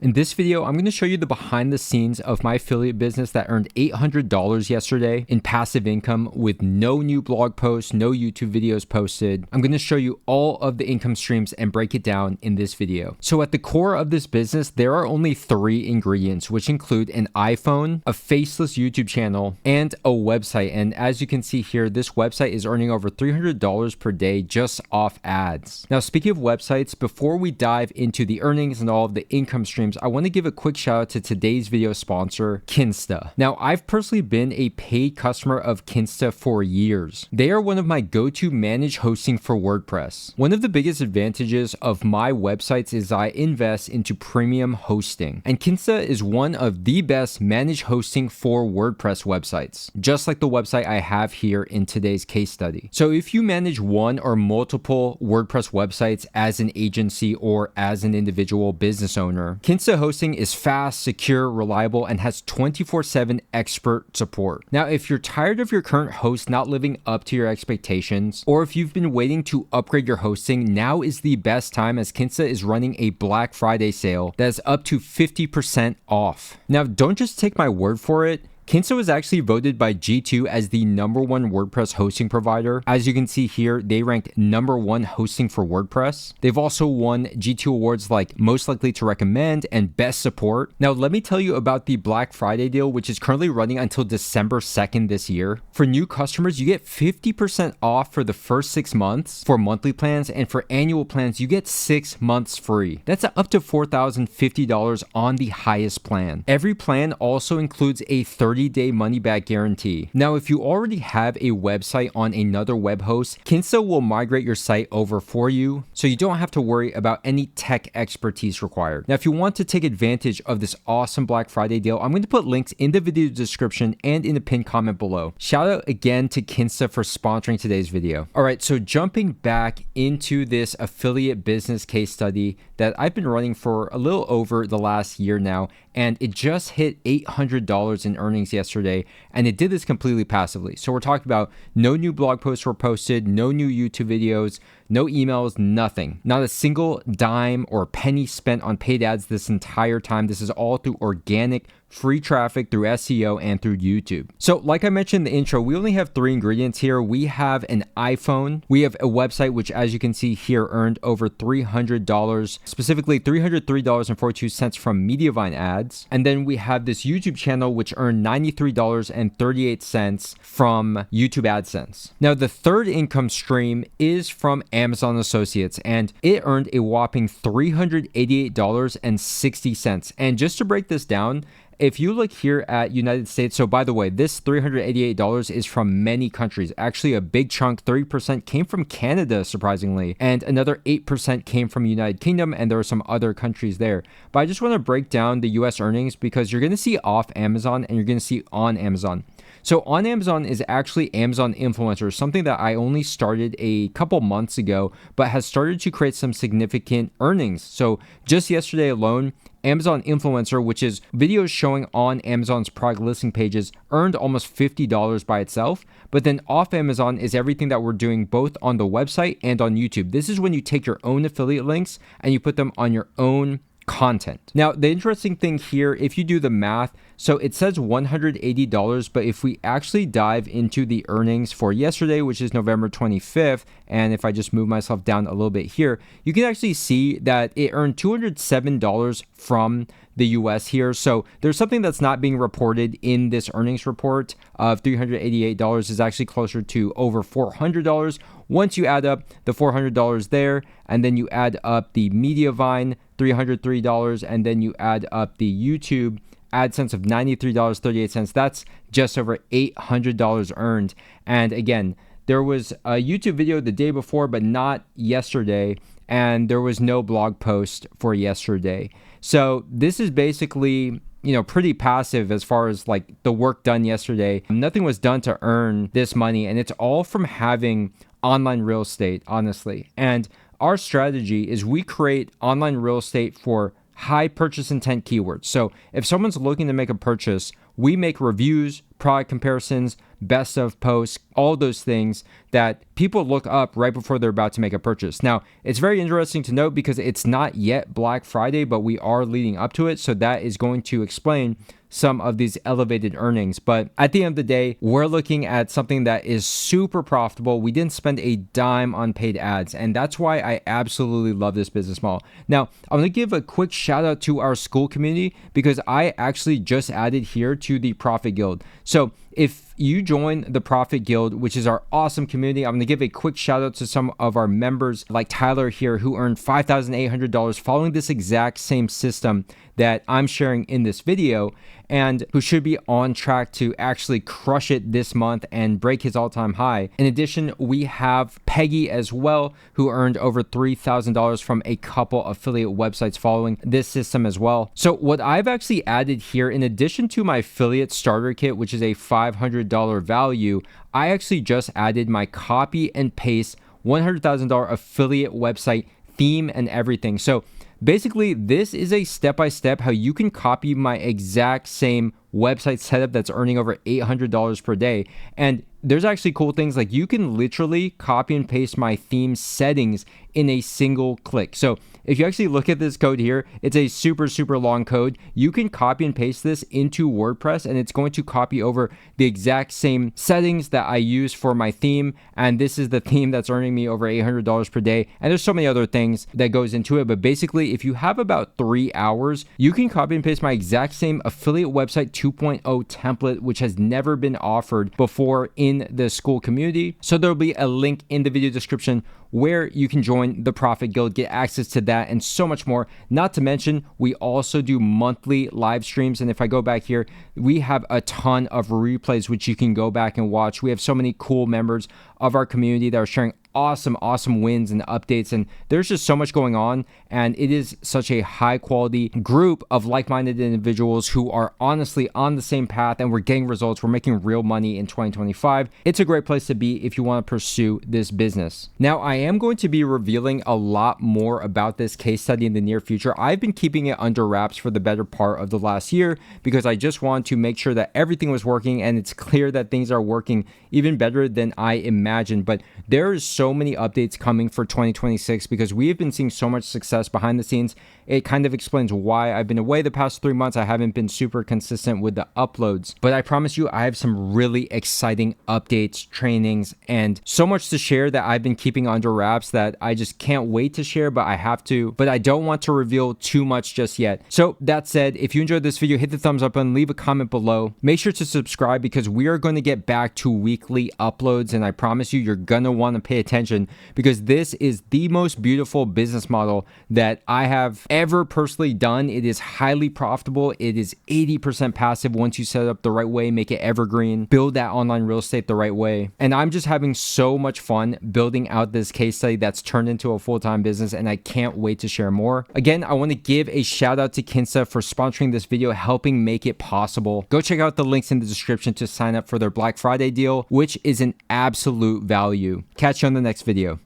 In this video, I'm going to show you the behind the scenes of my affiliate business that earned $800 yesterday in passive income with no new blog posts, no YouTube videos posted. I'm going to show you all of the income streams and break it down in this video. So at the core of this business, there are only 3 ingredients, which include an iPhone, a faceless YouTube channel, and a website. And as you can see here, this website is earning over $300 per day just off ads. Now, speaking of websites, before we dive into the earnings and all of the income streams, I want to give a quick shout out to today's video sponsor, Kinsta. Now, I've personally been a paid customer of Kinsta for years. They are one of my go-to managed hosting for WordPress. One of the biggest advantages of my websites is I invest into premium hosting, and Kinsta is one of the best managed hosting for WordPress websites, just like the website I have here in today's case study. So if you manage one or multiple WordPress websites as an agency or as an individual business owner, Kinsta hosting is fast, secure, reliable, and has 24/7 expert support. Now, if you're tired of your current host not living up to your expectations, or if you've been waiting to upgrade your hosting, now is the best time, as Kinsta is running a Black Friday sale that is up to 50% off. Now, don't just take my word for it. Kinsta was actually voted by G2 as the #1 WordPress hosting provider. As you can see here, they ranked #1 hosting for WordPress. They've also won G2 awards like Most Likely to Recommend and Best Support. Now, let me tell you about the Black Friday deal, which is currently running until December 2nd this year. For new customers, you get 50% off for the first 6 months for monthly plans, and for annual plans, you get 6 months free. That's up to $4,050 on the highest plan. Every plan also includes a 30-day money-back guarantee. Now, if you already have a website on another web host, Kinsta will migrate your site over for you, so you don't have to worry about any tech expertise required. Now, if you want to take advantage of this awesome Black Friday deal, I'm going to put links in the video description and in the pinned comment below. Shout out again to Kinsta for sponsoring today's video. All right, so jumping back into this affiliate business case study that I've been running for a little over the last year now, and it just hit $800 in earnings yesterday, and it did this completely passively. So we're talking about no new blog posts were posted, no new YouTube videos, no emails, nothing. Not a single dime or penny spent on paid ads this entire time. This is all through organic free traffic through SEO and through YouTube. So like I mentioned in the intro, we only have 3 ingredients here. We have an iPhone, we have a website, which as you can see here earned over $300, specifically $303.42 from Mediavine ads. And then we have this YouTube channel, which earned $93.38 from YouTube AdSense. Now, the third income stream is from Amazon Associates, and it earned a whopping $388.60. And just to break this down, if you look here at United States, so by the way, this $388 is from many countries. Actually, a big chunk, 30% came from Canada, surprisingly, and another 8% came from United Kingdom, and there are some other countries there. But I just want to break down the US earnings because you're going to see off Amazon and you're going to see on Amazon. So on Amazon is actually Amazon Influencers, something that I only started a couple months ago, but has started to create some significant earnings. So just yesterday alone, Amazon Influencer, which is videos showing on Amazon's product listing pages, earned almost $50 by itself. But then off Amazon is everything that we're doing both on the website and on YouTube. This is when you take your own affiliate links and you put them on your own content. Now, the interesting thing here, if you do the math, so it says $180, but if we actually dive into the earnings for yesterday, which is November 25th, and if I just move myself down a little bit here, you can actually see that it earned $207 from the US here. So there's something that's not being reported in this earnings report of $388 is actually closer to over $400. Once you add up the $400 there, and then you add up the Mediavine $303, and then you add up the YouTube AdSense of $93.38, that's just over $800 earned. And again, there was a YouTube video the day before, but not yesterday, and there was no blog post for yesterday. So this is basically, pretty passive as far as like the work done yesterday. Nothing was done to earn this money, and it's all from having online real estate, honestly. And our strategy is we create online real estate for high purchase intent keywords. So if someone's looking to make a purchase, we make reviews, product comparisons, best of posts, all those things that people look up right before they're about to make a purchase. Now, it's very interesting to note because it's not yet Black Friday, but we are leading up to it. So that is going to explain some of these elevated earnings. But at the end of the day, we're looking at something that is super profitable. We didn't spend a dime on paid ads, and that's why I absolutely love this business model. Now, I'm going to give a quick shout out to our Skool community because I actually just added here to the Profit Guild. So if you join the Profit Guild, which is our awesome community, I'm going to give a quick shout out to some of our members like Tyler here, who earned $5,800 following this exact same system that I'm sharing in this video, and who should be on track to actually crush it this month and break his all-time high. In addition, we have Peggy as well, who earned over $3,000 from a couple affiliate websites following this system as well. So what I've actually added here, in addition to my affiliate starter kit, which is a $500 value, I actually just added my copy and paste $100,000 affiliate website theme and everything. So basically, this is a step-by-step how you can copy my exact same website setup that's earning over $800 per day. And there's actually cool things like you can literally copy and paste my theme settings in a single click. So if you actually look at this code here, it's a super long code. You can copy and paste this into WordPress, and it's going to copy over the exact same settings that I use for my theme. And this is the theme that's earning me over $800 per day. And there's so many other things that goes into it. But basically, if you have about 3 hours, you can copy and paste my exact same affiliate website 2.0 template, which has never been offered before in the Skool community. So there'll be a link in the video description where you can join the Profit Guild, get access to that and so much more. Not to mention, we also do monthly live streams. And if I go back here, we have a ton of replays, which you can go back and watch. We have so many cool members of our community that are sharing awesome wins and updates, and there's just so much going on, and it is such a high quality group of like-minded individuals who are honestly on the same path, and we're getting results. We're making real money in 2025. It's a great place to be if you want to pursue this business. Now, I am going to be revealing a lot more about this case study in the near future. I've been keeping it under wraps for the better part of the last year because I just want to make sure that everything was working, and it's clear that things are working even better than I imagined. But there is so many updates coming for 2026 because we have been seeing so much success behind the scenes. It kind of explains why I've been away the past 3 months. I haven't been super consistent with the uploads, but I promise you I have some really exciting updates, trainings, and so much to share that I've been keeping under wraps that I just can't wait to share, but I have to, but I don't want to reveal too much just yet. So that said, if you enjoyed this video, hit the thumbs up and leave a comment below. Make sure to subscribe because we are going to get back to weekly uploads, and I promise you're going to want to pay attention because this is the most beautiful business model that I have ever personally done. It is highly profitable. It is 80% passive once you set it up the right way, make it evergreen, build that online real estate the right way. And I'm just having so much fun building out this case study that's turned into a full-time business, and I can't wait to share more. Again, I want to give a shout out to Kinsta for sponsoring this video, helping make it possible. Go check out the links in the description to sign up for their Black Friday deal, which is an absolute value. Catch you on the next video.